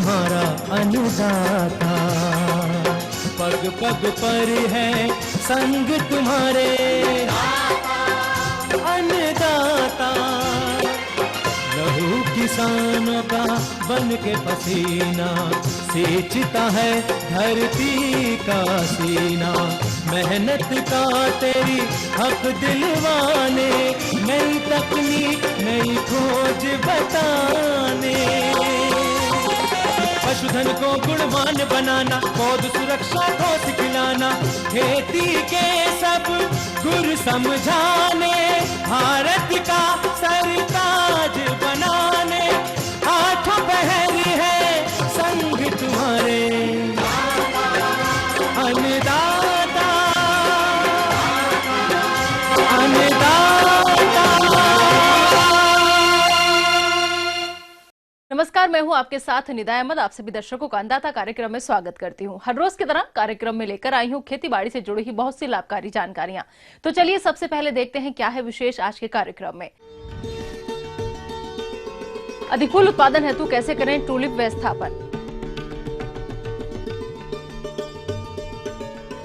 तुम्हारा अन्नदाता, पग पग पर है संग तुम्हारे अन्नदाता। लहू किसानों का बन के पसीना सींचता है धरती का सीना। मेहनत का तेरी हक दिलवाने, नई तकनीक नई खोज बताने। पशुधन को गुणवान बनाना, पौध सुरक्षा को सिखलाना, खेती के सब गुर समझाने, भारत का सरताज बनाने। आठों पहर है संग तुम्हारे अन्नदाता, अन्नदाता। नमस्कार, मैं हूं आपके साथ निदा अहमद। आप सभी दर्शकों का अन्नदाता कार्यक्रम में स्वागत करती हूं। हर रोज की तरह कार्यक्रम में लेकर आई हूं खेती बाड़ी से जुड़ी हुई बहुत सी लाभकारी जानकारियां। तो चलिए सबसे पहले देखते हैं क्या है विशेष आज के कार्यक्रम में। अधिक फूल उत्पादन हेतु कैसे करें टूलिप व्यवस्थापन।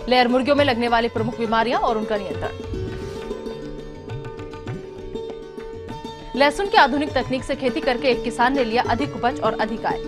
लेयर मुर्गियों में लगने वाली प्रमुख बीमारियां और उनका नियंत्रण। लहसुन की आधुनिक तकनीक से खेती करके एक किसान ने लिया अधिक उपज और अधिक आय।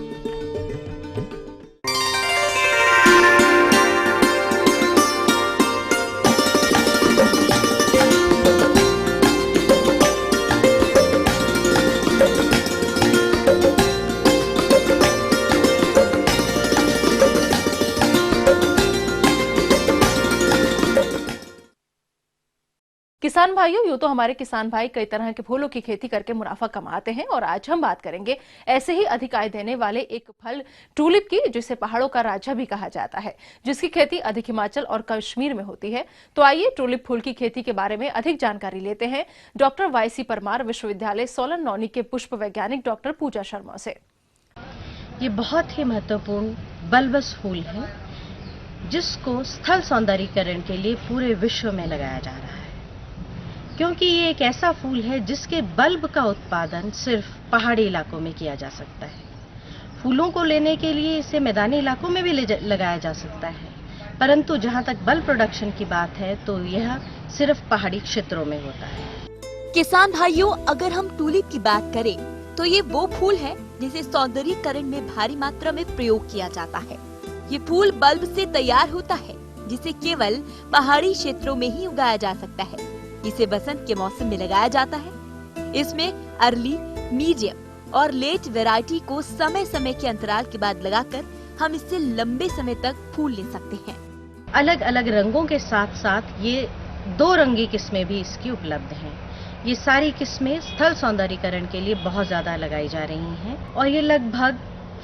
किसान भाइयों, यूं तो हमारे किसान भाई कई तरह के फूलों की खेती करके मुनाफा कमाते हैं और आज हम बात करेंगे ऐसे ही अधिक आय देने वाले एक फल टूलिप की, जिसे पहाड़ों का राजा भी कहा जाता है, जिसकी खेती अधिक हिमाचल और कश्मीर में होती है। तो आइए टूलिप फूल की खेती के बारे में अधिक जानकारी लेते हैं डॉक्टर वाई.सी. परमार, विश्वविद्यालय सोलन नौनी के पुष्प वैज्ञानिक डॉक्टर पूजा शर्मा से। ये बहुत ही महत्वपूर्ण बल्बस फूल है, जिसको स्थल सौंदर्यीकरण के लिए पूरे विश्व में लगाया जा रहा है, क्योंकि ये एक ऐसा फूल है जिसके बल्ब का उत्पादन सिर्फ पहाड़ी इलाकों में किया जा सकता है। फूलों को लेने के लिए इसे मैदानी इलाकों में भी लगाया जा सकता है, परंतु जहां तक बल्ब प्रोडक्शन की बात है तो यह सिर्फ पहाड़ी क्षेत्रों में होता है। किसान भाइयों, अगर हम टूलिप की बात करें तो ये वो फूल है जिसे सौंदर्यीकरण में भारी मात्रा में प्रयोग किया जाता है। ये फूल बल्ब से तैयार होता है, जिसे केवल पहाड़ी क्षेत्रों में ही उगाया जा सकता है। इसे बसंत के मौसम में लगाया जाता है। इसमें अर्ली, मीडियम और लेट वैरायटी को समय समय के अंतराल के बाद लगाकर हम इससे लंबे समय तक फूल ले सकते हैं। अलग अलग रंगों के साथ साथ ये 2 रंगी किस्में भी इसकी उपलब्ध हैं। ये सारी किस्में स्थल सौंदर्यीकरण के लिए बहुत ज्यादा लगाई जा रही हैं और ये लगभग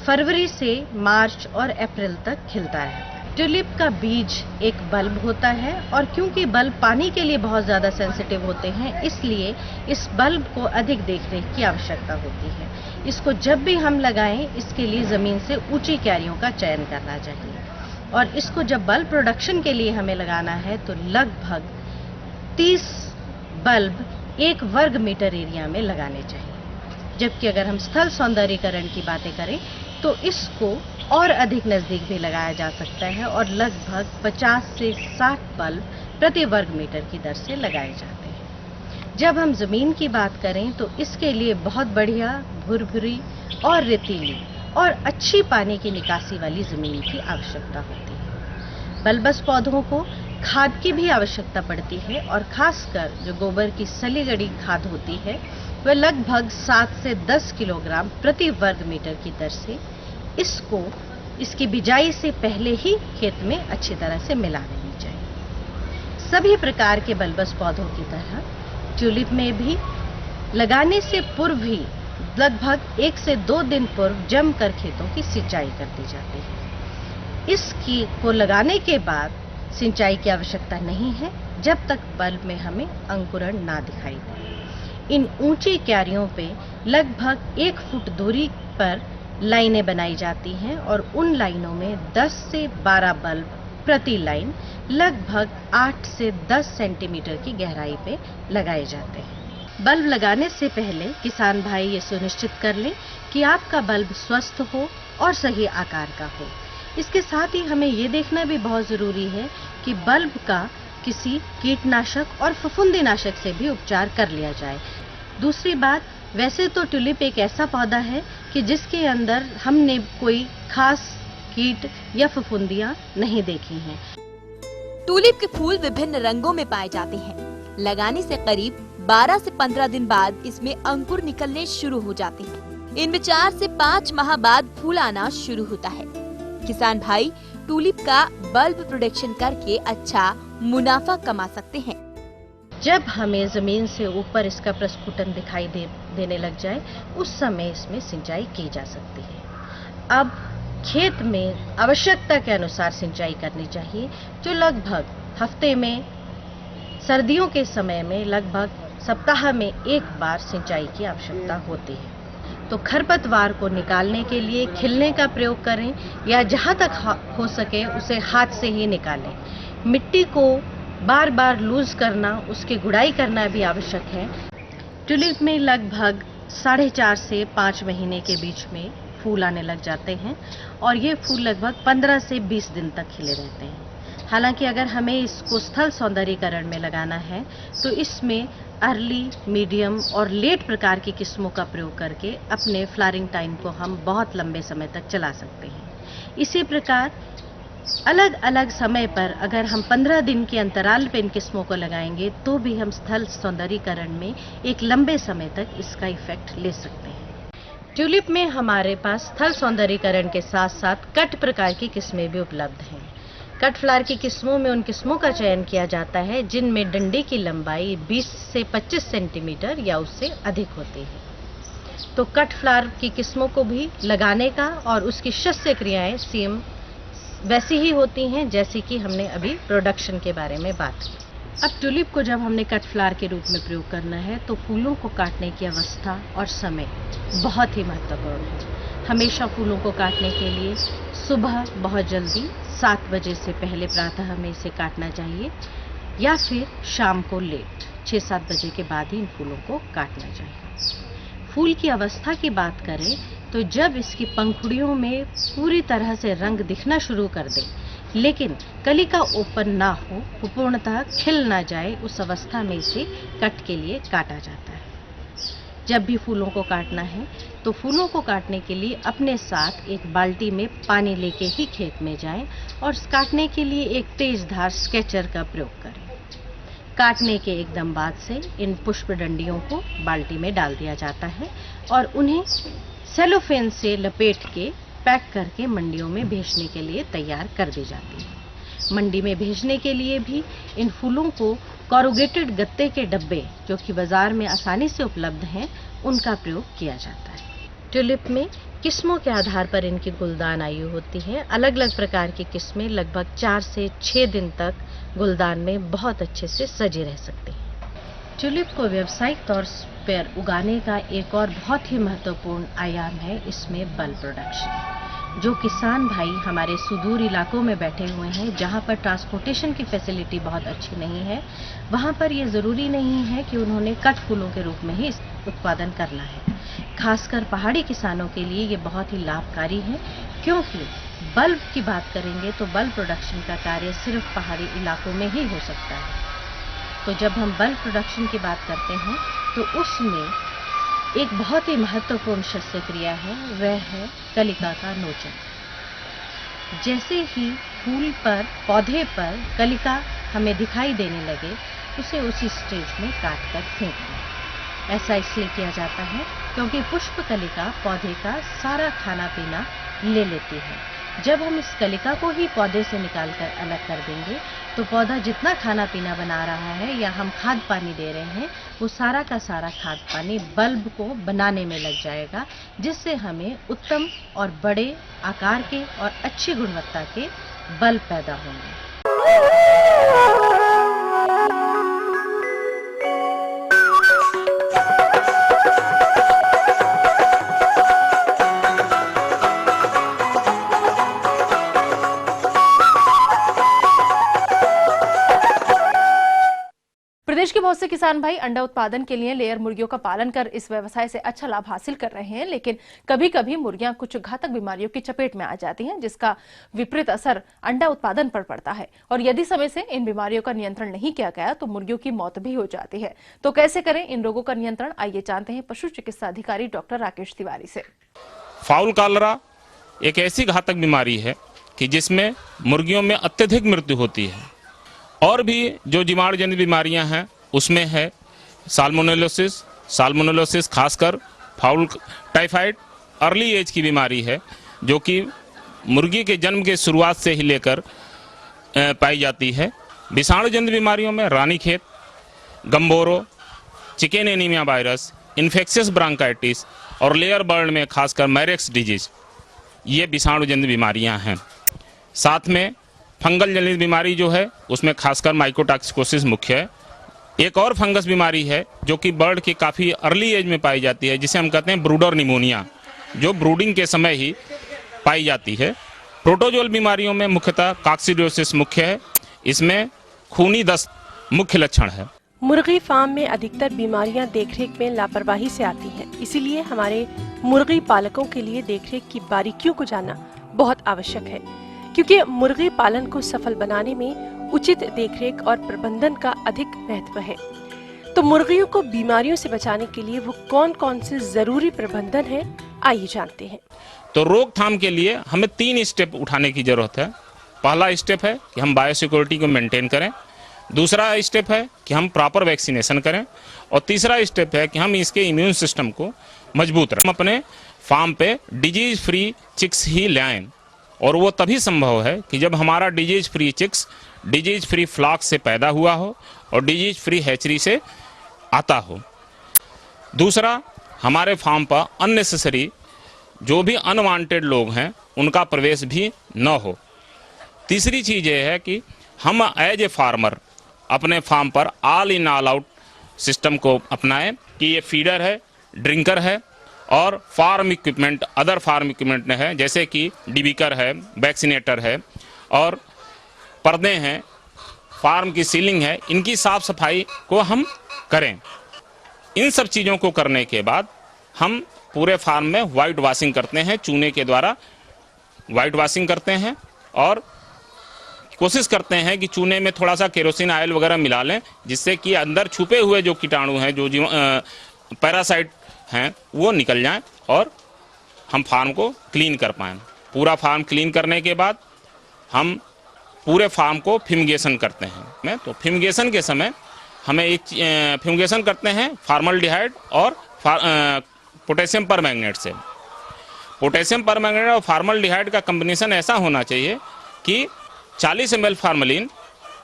फरवरी से मार्च और अप्रैल तक खिलता रहता है। ट्यूलिप का बीज एक बल्ब होता है और क्योंकि बल्ब पानी के लिए बहुत ज्यादा सेंसिटिव होते हैं, इसलिए इस बल्ब को अधिक देखरेख की आवश्यकता होती है। इसको जब भी हम लगाएं, इसके लिए जमीन से ऊंची क्यारियों का चयन करना चाहिए और इसको जब बल्ब प्रोडक्शन के लिए हमें लगाना है तो लगभग 30 बल्ब 1 वर्ग मीटर एरिया में लगाने चाहिए। जबकि अगर हम स्थल सौंदर्यीकरण की बातें करें तो इसको और अधिक नजदीक भी लगाया जा सकता है और लगभग 50 से 60 बल्ब प्रति वर्ग मीटर की दर से लगाए जाते हैं। जब हम जमीन की बात करें तो इसके लिए बहुत बढ़िया भुरभुरी और रेतीली और अच्छी पानी की निकासी वाली जमीन की आवश्यकता होती है। बल्बस पौधों को खाद की भी आवश्यकता पड़ती है और खासकर जो गोबर की सली गड़ी खाद होती है वह लगभग 7 से 10 किलोग्राम प्रति वर्ग मीटर की दर से इसको इसकी बिजाई से पहले ही खेत में अच्छी तरह से मिला लेनी चाहिए। सभी प्रकार के बल्बस पौधों की तरह ट्यूलिप में भी लगाने से पूर्व ही लगभग 1 से 2 दिन पूर्व जमकर खेतों की सिंचाई कर दी जाती है। इसकी को लगाने के बाद सिंचाई की आवश्यकता नहीं है जब तक बल्ब में हमें अंकुरण ना दिखाई दे। इन ऊंची क्यारियों पे लगभग 1 फुट दूरी पर लाइनें बनाई जाती हैं और उन लाइनों में 10 से 12 बल्ब प्रति लाइन लगभग 8 से 10 सेंटीमीटर की गहराई पे लगाए जाते हैं। बल्ब लगाने से पहले किसान भाई ये सुनिश्चित कर लें कि आपका बल्ब स्वस्थ हो और सही आकार का हो। इसके साथ ही हमें ये देखना भी बहुत ज़रूरी है कि बल्ब का किसी कीटनाशक और फफूंदीनाशक से भी उपचार कर लिया जाए। दूसरी बात, वैसे तो ट्यूलिप एक ऐसा पौधा है कि जिसके अंदर हमने कोई खास कीट या फफूंदियां नहीं देखी हैं। ट्यूलिप के फूल विभिन्न रंगों में पाए जाते हैं। लगाने से करीब 12 से 15 दिन बाद इसमें अंकुर निकलने शुरू हो जाते हैं। इनमें 4 से 5 माह बाद फूल आना शुरू होता है। किसान भाई ट्यूलिप का बल्ब प्रोडक्शन करके अच्छा मुनाफा कमा सकते हैं। जब हमें जमीन से ऊपर इसका प्रस्फुटन दिखाई देने लग जाए, उस समय इसमें सिंचाई की जा सकती है। अब खेत में आवश्यकता के अनुसार सिंचाई करनी चाहिए, जो लगभग हफ्ते में, सर्दियों के समय में लगभग सप्ताह में एक बार सिंचाई की आवश्यकता होती है। तो खरपतवार को निकालने के लिए खिलने का प्रयोग करें या जहाँ तक हो सके उसे हाथ से ही निकालें। मिट्टी को बार बार लूज करना, उसकी गुड़ाई करना भी आवश्यक है। ट्यूलिप में लगभग 4.5 से 5 महीने के बीच में फूल आने लग जाते हैं और ये फूल लगभग 15 से 20 दिन तक खिले रहते हैं। हालांकि अगर हमें इसको स्थल सौंदर्यीकरण में लगाना है तो इसमें अर्ली, मीडियम और लेट प्रकार की किस्मों का प्रयोग करके अपने फ्लावरिंग टाइम को हम बहुत लंबे समय तक चला सकते हैं। इसी प्रकार अलग अलग समय पर अगर हम 15 दिन के अंतराल पर इन किस्मों को लगाएंगे तो भी हम स्थल सौंदर्यीकरण में एक लंबे समय तक इसका इफेक्ट ले सकते हैं। ट्यूलिप में हमारे पास स्थल सौंदर्यीकरण के साथ साथ कट प्रकार की किस्में भी उपलब्ध हैं। कट फ्लावर की किस्मों में उन किस्मों का चयन किया जाता है जिनमें डंडे की लंबाई 20 से 25 सेंटीमीटर या उससे अधिक होती है। तो कट फ्लावर की किस्मों को भी लगाने का और उसकी शस्य क्रियाएं सेम वैसी ही होती हैं जैसे कि हमने अभी प्रोडक्शन के बारे में बात की। अब ट्यूलिप को जब हमने कट फ्लावर के रूप में प्रयोग करना है तो फूलों को काटने की अवस्था और समय बहुत ही महत्वपूर्ण है। हमेशा फूलों को काटने के लिए सुबह बहुत जल्दी 7 बजे से पहले प्रातः हमें इसे काटना चाहिए या फिर शाम को लेट 6-7 बजे के बाद ही इन फूलों को काटना चाहिए। फूल की अवस्था की बात करें तो जब इसकी पंखुड़ियों में पूरी तरह से रंग दिखना शुरू कर दे लेकिन कलिका ओपन ना हो, वो पूर्णतः खिल ना जाए, उस अवस्था में इसे कट के लिए काटा जाता है। जब भी फूलों को काटना है तो फूलों को काटने के लिए अपने साथ एक बाल्टी में पानी लेके ही खेत में जाएं और काटने के लिए एक तेज धार स्केचर का प्रयोग करें। काटने के एकदम बाद से इन पुष्प डंडियों को बाल्टी में डाल दिया जाता है और उन्हें सेलोफेन से लपेट के पैक करके मंडियों में भेजने के लिए तैयार कर दी जाती है। मंडी में भेजने के लिए भी इन फूलों को कॉरुगेटेड गत्ते के डब्बे जो कि बाजार में आसानी से उपलब्ध हैं, उनका प्रयोग किया जाता है। ट्यूलिप में किस्मों के आधार पर इनकी गुलदान आयु होती है। अलग अलग प्रकार की किस्में लगभग 4 से 6 दिन तक गुलदान में बहुत अच्छे से सजे रह सकती हैं। ट्यूलिप को व्यावसायिक तौर पर उगाने का एक और बहुत ही महत्वपूर्ण आयाम है इसमें बल्ब प्रोडक्शन। जो किसान भाई हमारे सुदूर इलाकों में बैठे हुए हैं जहां पर ट्रांसपोर्टेशन की फैसिलिटी बहुत अच्छी नहीं है, वहां पर ये ज़रूरी नहीं है कि उन्होंने कट फूलों के रूप में ही उत्पादन करना है। खासकर पहाड़ी किसानों के लिए ये बहुत ही लाभकारी है, क्योंकि बल्ब की बात करेंगे तो बल्ब प्रोडक्शन का कार्य सिर्फ पहाड़ी इलाकों में ही हो सकता है। तो जब हम बल्ब प्रोडक्शन की बात करते हैं तो उसमें एक बहुत ही महत्वपूर्ण शस्य क्रिया है, वह है कलिका का नोचन। जैसे ही फूल पर, पौधे पर कलिका हमें दिखाई देने लगे, उसे उसी स्टेज में काट कर फेंक दें। ऐसा इसलिए किया जाता है क्योंकि पुष्प कलिका पौधे का सारा खाना पीना ले लेती है। जब हम इस कलिका को ही पौधे से निकालकर अलग कर देंगे तो पौधा जितना खाना पीना बना रहा है या हम खाद पानी दे रहे हैं, वो सारा का सारा खाद पानी बल्ब को बनाने में लग जाएगा, जिससे हमें उत्तम और बड़े आकार के और अच्छी गुणवत्ता के बल्ब पैदा होंगे। प्रदेश की बहुत से किसान भाई अंडा उत्पादन के लिए लेयर मुर्गियों का पालन कर इस व्यवसाय से अच्छा लाभ हासिल कर रहे हैं, लेकिन कभी-कभी मुर्गियां कुछ घातक बीमारियों की चपेट में आ जाती हैं, जिसका विपरीत असर अंडा उत्पादन पर पड़ता है। और यदि समय से इन बीमारियों का नियंत्रण नहीं किया गया तो मुर्गियों की मौत भी हो जाती है। तो कैसे करें इन रोगों का नियंत्रण, आइए जानते हैं पशु चिकित्सा अधिकारी डॉक्टर राकेश तिवारी से। फाउल कॉलरा एक ऐसी घातक बीमारी है कि जिसमें मुर्गियों में अत्यधिक मृत्यु होती है। और भी जो जीवाणु जनित बीमारियां हैं उसमें है साल्मोनेलोसिस खासकर फाउल टाइफाइड अर्ली एज की बीमारी है, जो कि मुर्गी के जन्म के शुरुआत से ही लेकर पाई जाती है। विषाणु जनित बीमारियों में Ranikhet, Gumboro, chicken anaemia virus, infectious bronchitis और लेयर बर्ड में खासकर मैरेक्स डिजीज, ये विषाणु जनित बीमारियां हैं। साथ में फंगल जनित बीमारी जो है उसमें खासकर माइकोटॉक्सिकोसिस मुख्य है। एक और फंगस बीमारी है जो कि बर्ड की काफ़ी अर्ली एज में पाई जाती है, जिसे हम कहते हैं ब्रूडर निमोनिया, जो ब्रूडिंग के समय ही पाई जाती है। प्रोटोजोल बीमारियों में मुख्यतः कॉक्सिडियोसिस मुख्य है। इसमें खूनी दस्त मुख्य लक्षण है। मुर्गी फार्म में अधिकतर बीमारियां देखरेख में लापरवाही से आती हैं, इसीलिए हमारे मुर्गी पालकों के लिए देखरेख की बारीकियों को जानना बहुत आवश्यक है, क्योंकि मुर्गी पालन को सफल बनाने में उचित देखरेख और प्रबंधन का अधिक महत्व है। तो मुर्गियों को बीमारियों से बचाने के लिए वो कौन कौन से जरूरी प्रबंधन है, आइए जानते हैं। तो रोकथाम के लिए हमें 3 स्टेप उठाने की जरूरत है। पहला स्टेप है कि हम बायोसिक्योरिटी को मेंटेन करें, दूसरा स्टेप है कि हम प्रॉपर वैक्सीनेशन करें, और तीसरा स्टेप है कि हम इसके इम्यून सिस्टम को मजबूत रखें। हम अपने फार्म पे डिजीज फ्री चिक्स ही लाएं, और वो तभी संभव है कि जब हमारा disease free chicks disease free flock से पैदा हुआ हो और डिजीज फ्री हैचरी से आता हो। दूसरा, हमारे फार्म पर अननेसेसरी जो भी अनवांटेड लोग हैं उनका प्रवेश भी न हो। तीसरी चीज़ ये है कि हम एज ए फार्मर अपने फार्म पर all in all out system को अपनाएं कि ये फीडर है, ड्रिंकर है और farm equipment, other farm equipment है, जैसे कि डिबिकर है, वैक्सीनेटर है और पर्दे हैं, फार्म की सीलिंग है, इनकी साफ सफाई को हम करें। इन सब चीज़ों को करने के बाद हम पूरे फार्म में वाइट वॉशिंग करते हैं, चूने के द्वारा वाइट वॉशिंग करते हैं और कोशिश करते हैं कि चूने में थोड़ा सा केरोसिन ऑयल वगैरह मिला लें, जिससे कि अंदर छुपे हुए जो कीटाणु हैं, जो पैरासाइट हैं, वो निकल जाएं और हम फार्म को क्लीन कर पाएँ। पूरा फार्म क्लीन करने के बाद हम पूरे फार्म को फ्यूमिगेशन करते हैं। तो फ्यूमिगेशन के समय हमें एक फ्यूमिगेशन करते हैं फॉर्मल्डिहाइड और पोटेशियम परमैंगनेट से। पोटेशियम परमैंगनेट और फॉर्मल्डिहाइड का कॉम्बिनेशन ऐसा होना चाहिए कि 40 ml फार्मलिन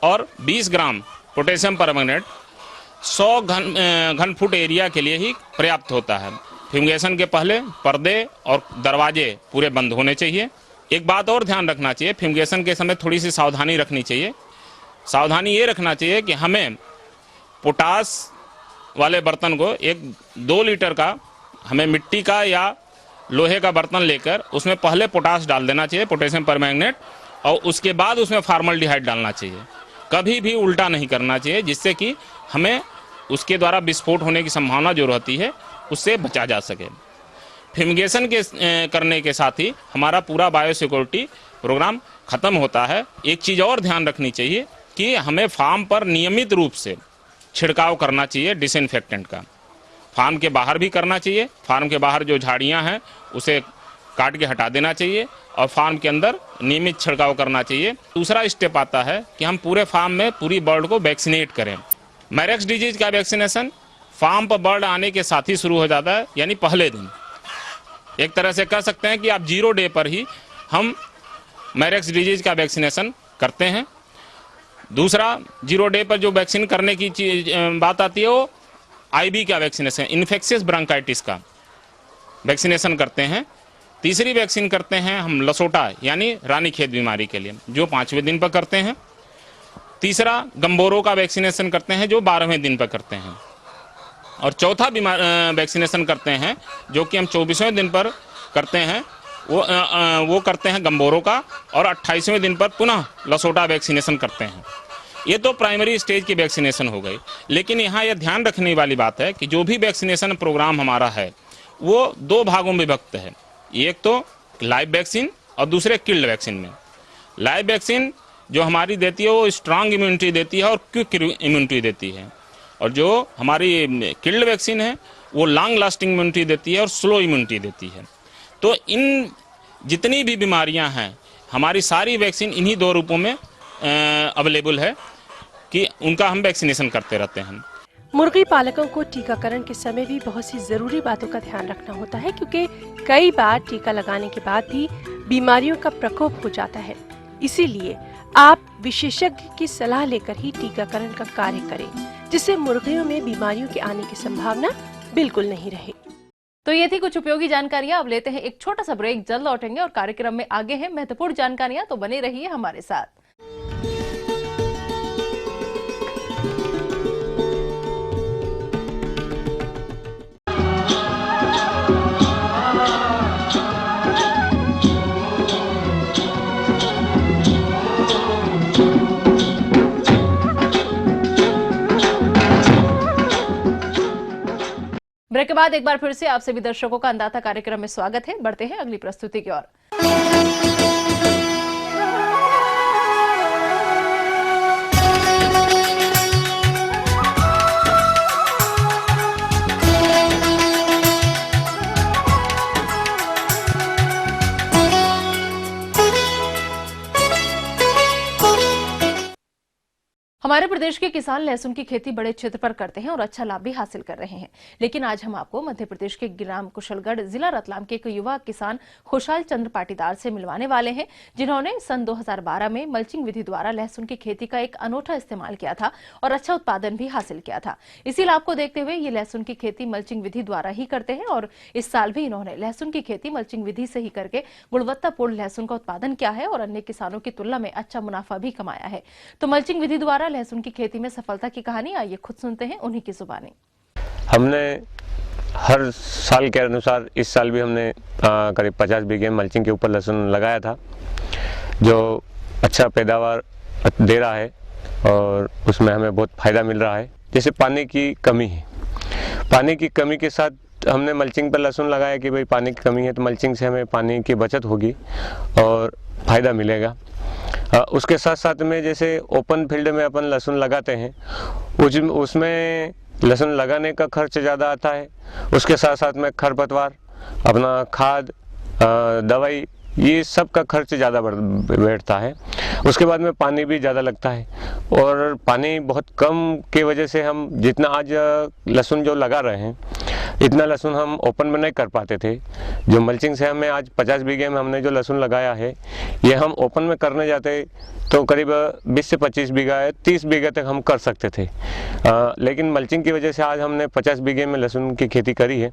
और 20 ग्राम पोटेशियम परमैंगनेट 100 घन फुट एरिया के लिए ही पर्याप्त होता है। फ्यूमिगेशन के पहले पर्दे और दरवाजे पूरे बंद होने चाहिए। एक बात और ध्यान रखना चाहिए, फ्यूमिगेशन के समय थोड़ी सी सावधानी रखनी चाहिए। सावधानी ये रखना चाहिए कि हमें पोटास वाले बर्तन को 2 लीटर का हमें मिट्टी का या लोहे का बर्तन लेकर उसमें पहले पोटास डाल देना चाहिए, पोटेशियम परमैंगनेट, और उसके बाद उसमें फॉर्मल्डिहाइड डालना चाहिए। कभी भी उल्टा नहीं करना चाहिए, जिससे कि हमें उसके द्वारा विस्फोट होने की संभावना जो रहती है उससे बचा जा सके। फ्यूमिगेशन के करने के साथ ही हमारा पूरा बायोसिक्योरिटी प्रोग्राम ख़त्म होता है। एक चीज़ और ध्यान रखनी चाहिए कि हमें फार्म पर नियमित रूप से छिड़काव करना चाहिए डिसइंफेक्टेंट का। फार्म के बाहर भी करना चाहिए, फार्म के बाहर जो झाड़ियाँ हैं उसे काट के हटा देना चाहिए और फार्म के अंदर नियमित छिड़काव करना चाहिए। दूसरा स्टेप आता है कि हम पूरे फार्म में पूरी बर्ड को वैक्सीनेट करें। मैरेक्स डिजीज का वैक्सीनेशन फार्म पर बर्ड आने के साथ ही शुरू हो जाता है, यानी पहले दिन। एक तरह से कह सकते हैं कि आप 0 डे पर ही हम मैरेक्स डिजीज का वैक्सीनेशन करते हैं। दूसरा, 0 डे पर जो वैक्सीन करने की बात आती है वो IB का वैक्सीनेशन, इन्फेक्शियस ब्रांकाइटिस का वैक्सीनेशन करते हैं। तीसरी वैक्सीन करते हैं हम लसोटा यानी रानीखेत बीमारी के लिए, जो 5वें दिन पर करते हैं। तीसरा, गम्बोरो का वैक्सीनेशन करते हैं, जो 12वें दिन पर करते हैं। और चौथा वैक्सीनेशन करते हैं जो कि हम 24वें दिन पर करते हैं, वो करते हैं गम्बोरो का, और 28वें दिन पर पुनः लसोटा वैक्सीनेशन करते हैं। ये तो प्राइमरी स्टेज की वैक्सीनेशन हो गई। लेकिन यहाँ यह ध्यान रखने वाली बात है कि जो भी वैक्सीनेशन प्रोग्राम हमारा है वो 2 भागों में विभक्त है। एक तो लाइव वैक्सीन और दूसरे किल्ड वैक्सीन में। लाइव वैक्सीन जो हमारी देती है वो स्ट्रांग इम्यूनिटी देती है और क्विक इम्यूनिटी देती है, और जो हमारी किल्ड वैक्सीन है वो लॉन्ग लास्टिंग इम्यूनिटी देती है और स्लो इम्यूनिटी देती है। तो इन जितनी भी बीमारियां हैं हमारी सारी वैक्सीन इन्हीं 2 रूपों में अवेलेबल है कि उनका हम वैक्सीनेशन करते रहते हैं। मुर्गी पालकों को टीकाकरण के समय भी बहुत सी जरूरी बातों का ध्यान रखना होता है, क्योंकि कई बार टीका लगाने के बाद भी बीमारियों का प्रकोप हो जाता है। इसीलिए आप विशेषज्ञ की सलाह लेकर ही टीकाकरण का कार्य करें, जिससे मुर्गियों में बीमारियों के आने की संभावना बिल्कुल नहीं रहे। तो ये थी कुछ उपयोगी जानकारियां। अब लेते हैं एक छोटा सा ब्रेक, जल्द लौटेंगे और कार्यक्रम में आगे हैं महत्वपूर्ण जानकारियां, तो बने रहिए हमारे साथ। ब्रेक के बाद एक बार फिर से आप सभी दर्शकों का अंदाता कार्यक्रम में स्वागत है। बढ़ते हैं अगली प्रस्तुति की ओर। हमारे प्रदेश के किसान लहसुन की खेती बड़े क्षेत्र पर करते हैं और अच्छा लाभ भी हासिल कर रहे हैं। लेकिन आज हम आपको मध्य प्रदेश के ग्राम कुशलगढ़, जिला रतलाम के एक युवा किसान खुशहाल चंद्र पाटीदार से मिलवाने वाले हैं, जिन्होंने सन 2012 में मल्चिंग विधि द्वारा लहसुन की खेती का एक अनोखा इस्तेमाल किया था और अच्छा उत्पादन भी हासिल किया था। इसी लाभ को देखते हुए ये लहसुन की खेती मल्चिंग विधि द्वारा ही करते हैं और इस साल भी इन्होंने लहसुन की खेती मल्चिंग विधि से ही करके गुणवत्तापूर्ण लहसुन का उत्पादन किया है और अन्य किसानों की तुलना में अच्छा मुनाफा भी कमाया है। तो मल्चिंग विधि द्वारा लहसुन की खेती में सफलता की कहानी आइए खुद सुनते हैं उन्हीं की जुबानी। हमने हर साल के अनुसार इस साल भी हमने करीब 50 बीघे मल्चिंग के ऊपर लहसुन लगाया था, जो अच्छा पैदावार दे रहा है और उसमें हमें बहुत फ़ायदा मिल रहा है। जैसे पानी की कमी है, पानी की कमी के साथ हमने मल्चिंग पर लहसुन लगाया कि भाई पानी की कमी है तो मल्चिंग से हमें पानी की बचत होगी और फ़ायदा मिलेगा। उसके साथ साथ में जैसे ओपन फील्ड में अपन लहसुन लगाते हैं उसमें लहसुन लगाने का खर्च ज़्यादा आता है, उसके साथ साथ में खरपतवार, अपना खाद, दवाई, ये सब का खर्च ज़्यादा बैठता है। उसके बाद में पानी भी ज़्यादा लगता है और पानी बहुत कम के वजह से हम जितना आज लहसुन जो लगा रहे हैं इतना लहसुन हम ओपन में नहीं कर पाते थे। जो मल्चिंग से हमें आज 50 बीघे में हमने जो लहसुन लगाया है ये हम ओपन में करने जाते तो करीब 20 से 25 बीघा 30 बीघे तक हम कर सकते थे, लेकिन मल्चिंग की वजह से आज हमने 50 बीघे में लहसुन की खेती करी है।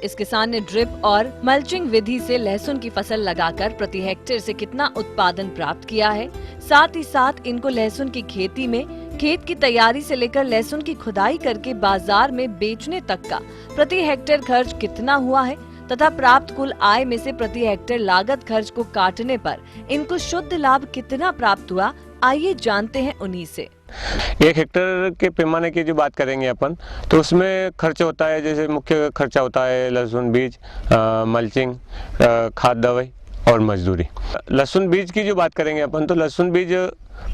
इस किसान ने ड्रिप और मल्चिंग विधि से लहसुन की फसल लगाकर प्रति हेक्टेयर से कितना उत्पादन प्राप्त किया है, साथ ही साथ इनको लहसुन की खेती में खेत की तैयारी से लेकर लहसुन की खुदाई करके बाजार में बेचने तक का प्रति हेक्टेयर खर्च कितना हुआ है तथा प्राप्त कुल आय में से प्रति हेक्टेयर लागत खर्च को काटने पर इनको शुद्ध लाभ कितना प्राप्त हुआ, आइए जानते हैं उन्हीं से। 1 हेक्टेयर के पैमाने की जो बात करेंगे अपन तो उसमें खर्च होता है, जैसे मुख्य खर्चा होता है लहसुन बीज, मल्चिंग, खाद दवाई और मजदूरी। लहसुन बीज की जो बात करेंगे अपन तो लहसुन बीज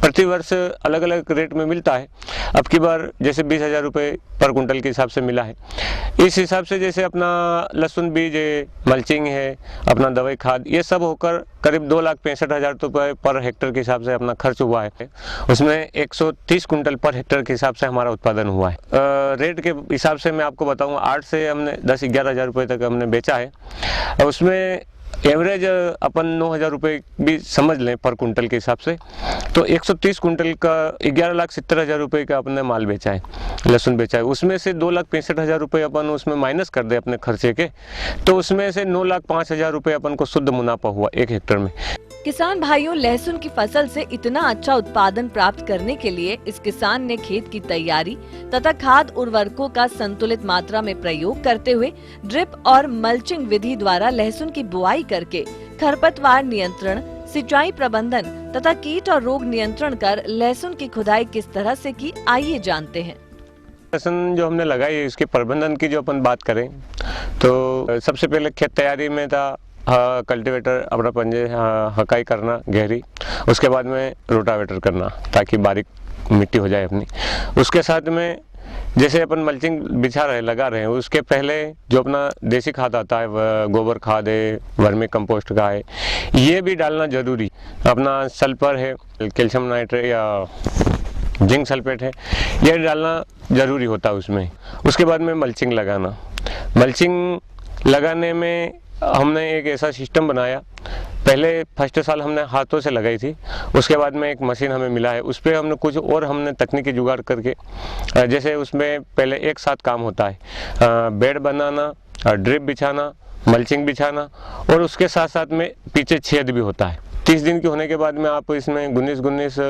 प्रति वर्ष अलग अलग रेट में मिलता है। अब की बार जैसे 20,000 रुपये पर कुंटल के हिसाब से मिला है। इस हिसाब से जैसे अपना लहसुन बीज है, मल्चिंग है, अपना दवाई खाद, ये सब होकर करीब 2,65,000 रुपये पर हेक्टेयर के हिसाब से अपना खर्च हुआ है। उसमें 130 कुंटल पर हेक्टेयर के हिसाब से हमारा उत्पादन हुआ है। रेट के हिसाब से मैं आपको बताऊँगा 8 से हमने 10-11,000 रुपये तक हमने बेचा है। उसमें एवरेज अपन 9,000 रुपये भी समझ लें पर कुंटल के हिसाब से, तो 130 कुंटल का 11,70,000 रुपये का अपने माल बेचा है, लहसुन बेचा है। उसमें से 2,65,000 रुपये अपन उसमें माइनस कर दे अपने खर्चे के, तो उसमें से 9,05,000 रुपये अपन को शुद्ध मुनाफा हुआ 1 हेक्टेयर में। किसान भाइयों, लहसुन की फसल से इतना अच्छा उत्पादन प्राप्त करने के लिए इस किसान ने खेत की तैयारी तथा खाद उर्वरकों का संतुलित मात्रा में प्रयोग करते हुए ड्रिप और मल्चिंग विधि द्वारा लहसुन की बुआई करके खरपतवार नियंत्रण, सिंचाई प्रबंधन तथा कीट और रोग नियंत्रण कर लहसुन की खुदाई किस तरह से की, आइए जानते हैं। लहसुन जो हमने लगाई है इसके प्रबंधन की जो अपन बात करें तो सबसे पहले खेत तैयारी में था कल्टीवेटर अपना पंजे हकाई करना गहरी, उसके बाद में रोटावेटर करना ताकि बारीक मिट्टी हो जाए अपनी। उसके साथ में जैसे अपन मल्चिंग बिछा रहे लगा रहे हैं उसके पहले जो अपना देसी खाद आता है गोबर खाद है, वर्मी कंपोस्ट का है, ये भी डालना जरूरी। अपना सल्फर है, कैल्शियम नाइट्रेट या जिंक सल्फेट है, ये डालना जरूरी होता है उसमें। उसके बाद में मल्चिंग लगाना। मल्चिंग लगाने में हमने एक ऐसा सिस्टम बनाया, पहले फर्स्ट साल हमने हाथों से लगाई थी, उसके बाद में एक मशीन हमें मिला है, उस पर हमने कुछ और हमने तकनीकी जुगाड़ करके, जैसे उसमें पहले एक साथ काम होता है, बेड बनाना, ड्रिप बिछाना, मल्चिंग बिछाना और उसके साथ साथ में पीछे छेद भी होता है। 30 दिन की होने के बाद में आप इसमें 19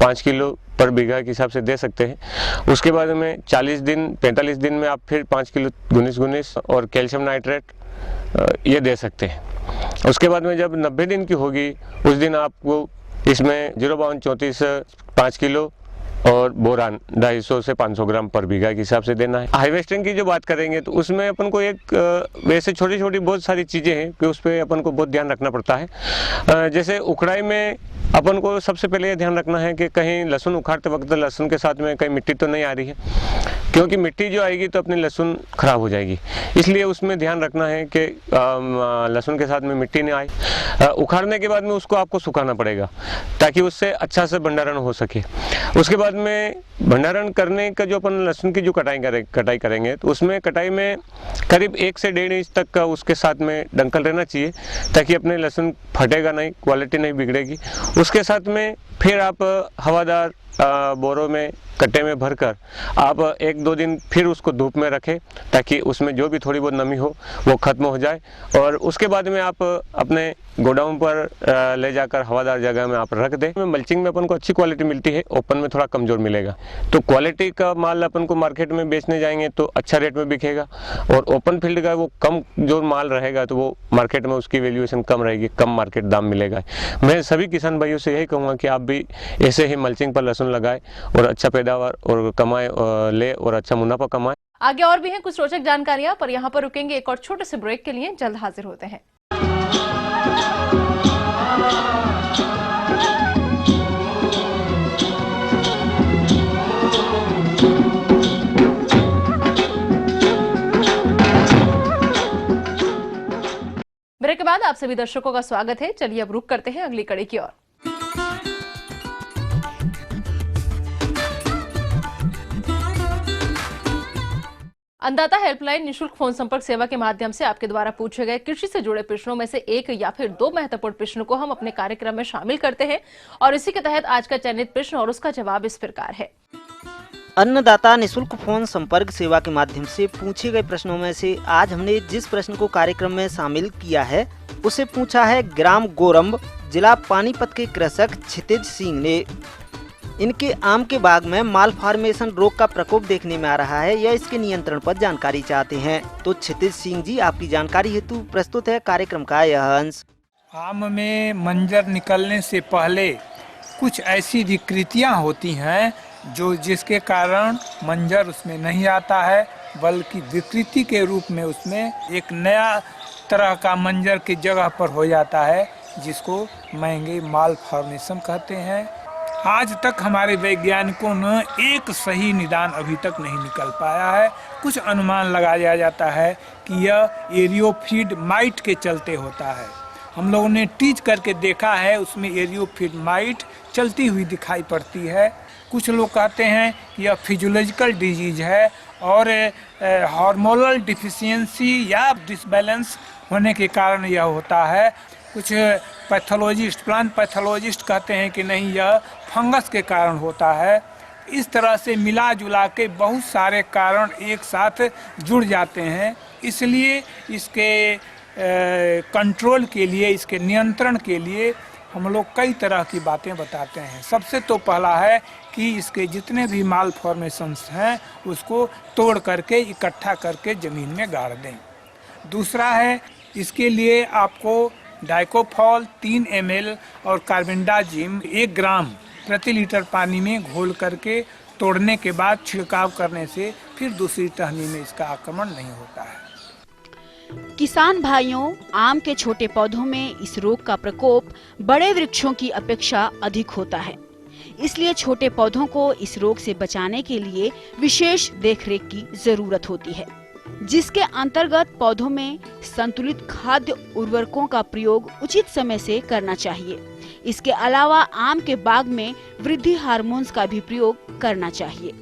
5 किलो पर बीघा के हिसाब से दे सकते हैं। उसके बाद में 40 दिन 45 दिन में आप फिर 5 किलो 19 और कैल्शियम नाइट्रेट ये दे सकते हैं। उसके बाद में जब 90 दिन की होगी उस दिन आपको इसमें 05234 5 किलो और बोरान 250 से 500 ग्राम पर बीघा के हिसाब से देना है। हार्वेस्टिंग की जो बात करेंगे तो उसमें अपन को एक वैसे छोटी छोटी बहुत सारी चीज़ें हैं कि उस पर अपन को बहुत ध्यान रखना पड़ता है। जैसे उखड़ाई में अपन को सबसे पहले ये ध्यान रखना है कि कहीं लहसुन उखाड़ते वक्त लहसुन के साथ में कहीं मिट्टी तो नहीं आ रही है, क्योंकि मिट्टी जो आएगी तो अपनी लहसुन खराब हो जाएगी। इसलिए उसमें ध्यान रखना है कि लहसुन के साथ में मिट्टी नहीं आए। उखाड़ने के बाद में उसको आपको सुखाना पड़ेगा ताकि उससे अच्छा से भंडारण हो सके। उसके बाद में भंडारण करने का जो अपन लहसुन की जो कटाई करेंगे तो उसमें कटाई में करीब 1 से 1.5 इंच तक का उसके साथ में डंकल रहना चाहिए ताकि अपने लहसुन फटेगा नहीं, क्वालिटी नहीं बिगड़ेगी। उसके साथ में फिर आप हवादार बोरों में कट्टे में भरकर आप 1-2 दिन फिर उसको धूप में रखें ताकि उसमें जो भी थोड़ी बहुत नमी हो वो खत्म हो जाए। और उसके बाद में आप अपने गोडाउन पर ले जाकर हवादार जगह में आप रख दें। मल्चिंग में अपन को अच्छी क्वालिटी मिलती है, ओपन में थोड़ा कमज़ोर मिलेगा। तो क्वालिटी का माल अपन को मार्केट में बेचने जाएंगे तो अच्छा रेट में बिकेगा और ओपन फील्ड का वो कम जो माल रहेगा तो वो मार्केट में उसकी वैल्यूएशन कम रहेगी, कम मार्केट दाम मिलेगा। मैं सभी किसान भाइयों से यही कहूँगा कि आप भी ऐसे ही मल्चिंग पर लहसुन लगाए और अच्छा पैदावार और कमाए ले और अच्छा मुनाफा कमाए। आगे और भी हैं कुछ रोचक जानकारियां, पर यहाँ पर रुकेंगे एक और छोटे से ब्रेक के लिए। जल्द हाजिर होते हैं। ब्रेक के बाद आप सभी दर्शकों का स्वागत है। चलिए अब रुक करते हैं अगली कड़ी की ओर। अन्नदाता हेल्पलाइन निशुल्क फोन संपर्क सेवा के माध्यम से आपके द्वारा पूछे गए कृषि से जुड़े प्रश्नों में से एक या फिर 2 महत्वपूर्ण प्रश्नों को हम अपने कार्यक्रम में शामिल करते हैं और इसी के तहत आज का चयनित प्रश्न और उसका जवाब इस प्रकार है। अन्नदाता निशुल्क फोन संपर्क सेवा के माध्यम से पूछे गए प्रश्नों में से आज हमने जिस प्रश्न को कार्यक्रम में शामिल किया है उसे पूछा है ग्राम गोरम्ब, जिला पानीपत के कृषक क्षितिज सिंह ने। इनके आम के बाग में माल फार्मेशन रोग का प्रकोप देखने में आ रहा है, यह इसके नियंत्रण पर जानकारी चाहते हैं। तो क्षितिज सिंह जी, आपकी जानकारी हेतु प्रस्तुत है कार्यक्रम का यह अंश। आम में मंजर निकलने से पहले कुछ ऐसी विकृतियां होती हैं जो जिसके कारण मंजर उसमें नहीं आता है, बल्कि विकृति के रूप में उसमें एक नया तरह का मंजर की जगह पर हो जाता है, जिसको महंगे माल फॉर्मेशन कहते हैं। आज तक हमारे वैज्ञानिकों ने एक सही निदान अभी तक नहीं निकल पाया है। कुछ अनुमान लगाया जाता है कि यह एरियोफिड माइट के चलते होता है। हम लोगों ने टीच करके देखा है, उसमें एरियोफिड माइट चलती हुई दिखाई पड़ती है। कुछ लोग कहते हैं कि यह फिजियोलॉजिकल डिजीज है और हार्मोनल डिफिशियंसी या डिसबैलेंस होने के कारण यह होता है। कुछ पैथोलॉजिस्ट, प्लांट पैथोलॉजिस्ट कहते हैं कि नहीं, यह फंगस के कारण होता है। इस तरह से मिला जुला के बहुत सारे कारण एक साथ जुड़ जाते हैं। इसलिए इसके कंट्रोल के लिए, इसके नियंत्रण के लिए हम लोग कई तरह की बातें बताते हैं। सबसे तो पहला है कि इसके जितने भी माल फॉर्मेशंस हैं उसको तोड़ करके इकट्ठा करके ज़मीन में गाड़ दें। दूसरा है, इसके लिए आपको डाइकोफॉल 3 ml और कार्बेंडाजिम 1 ग्राम प्रति लीटर पानी में घोल करके तोड़ने के बाद छिड़काव करने से फिर दूसरी टहनी में इसका आक्रमण नहीं होता है। किसान भाइयों, आम के छोटे पौधों में इस रोग का प्रकोप बड़े वृक्षों की अपेक्षा अधिक होता है। इसलिए छोटे पौधों को इस रोग से बचाने के लिए विशेष देखरेख की जरूरत होती है, जिसके अंतर्गत पौधों में संतुलित खाद्य उर्वरकों का प्रयोग उचित समय से करना चाहिए। इसके अलावा आम के बाग में वृद्धि हार्मोन्स का भी प्रयोग करना चाहिए।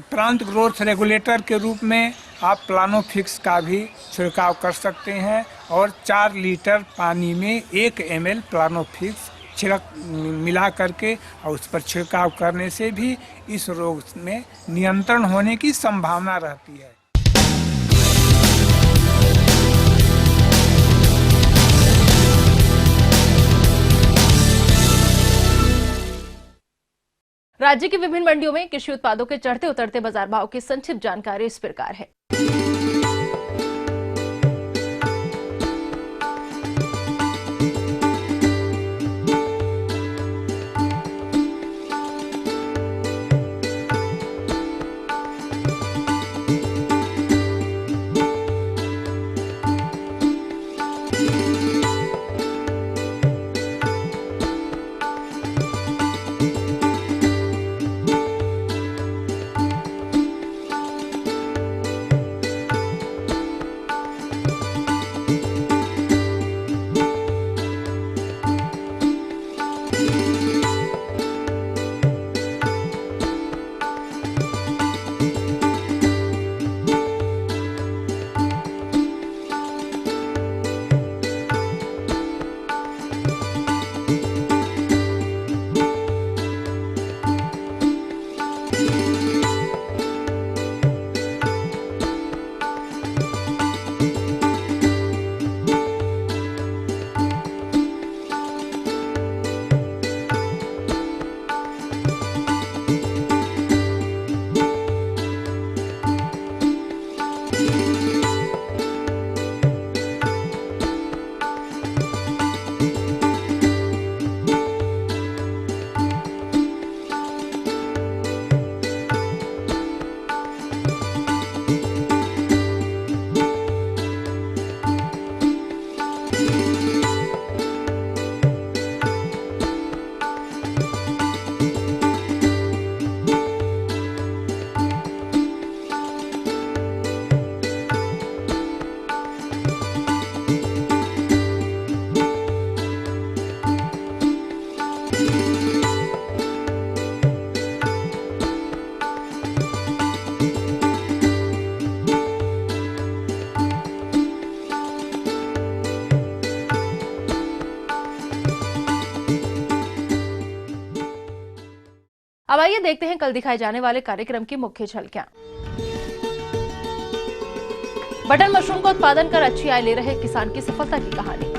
प्लांट ग्रोथ रेगुलेटर के रूप में आप प्लानोफिक्स का भी छिड़काव कर सकते हैं और 4 लीटर पानी में 1 ml प्लानोफिक्स मिला करके और उस पर छिड़काव करने से भी इस रोग में नियंत्रण होने की संभावना रहती है। राज्य की विभिन्न मंडियों में कृषि उत्पादों के चढ़ते उतरते बाजार भाव की संक्षिप्त जानकारी इस प्रकार है। अब आइए देखते हैं कल दिखाए जाने वाले कार्यक्रम की मुख्य झलकियां। बटन मशरूम का उत्पादन कर अच्छी आय ले रहे किसान की सफलता की कहानी।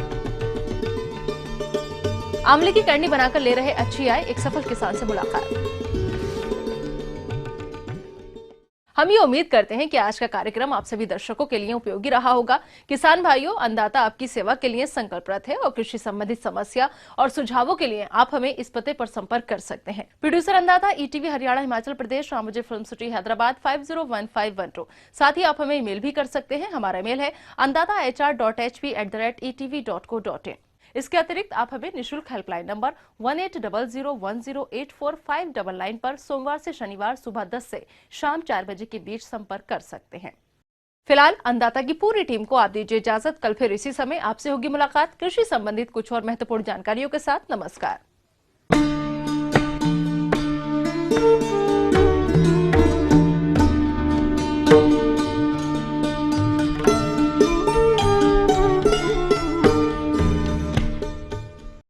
आंवले की करनी बनाकर ले रहे अच्छी आय, एक सफल किसान से मुलाकात। हम ये उम्मीद करते हैं कि आज का कार्यक्रम आप सभी दर्शकों के लिए उपयोगी रहा होगा। किसान भाइयों, अन्नदाता आपकी सेवा के लिए संकल्परत है और कृषि संबंधित समस्या और सुझावों के लिए आप हमें इस पते पर संपर्क कर सकते हैं। प्रोड्यूसर अन्नदाता, ETV Haryana Himachal Pradesh, Ramoji film city Hyderabad 501512। साथ ही आप हमें ईमेल भी कर सकते हैं। हमारा ईमेल है annadatar.hp@etv.co.in। इसके अतिरिक्त आप हमें निःशुल्क हेल्पलाइन नंबर 180010845999 पर सोमवार से शनिवार सुबह 10 से शाम 4 बजे के बीच संपर्क कर सकते हैं। फिलहाल अन्नदाता की पूरी टीम को आप दीजिए इजाजत। कल फिर इसी समय आपसे होगी मुलाकात कृषि संबंधित कुछ और महत्वपूर्ण जानकारियों के साथ। नमस्कार।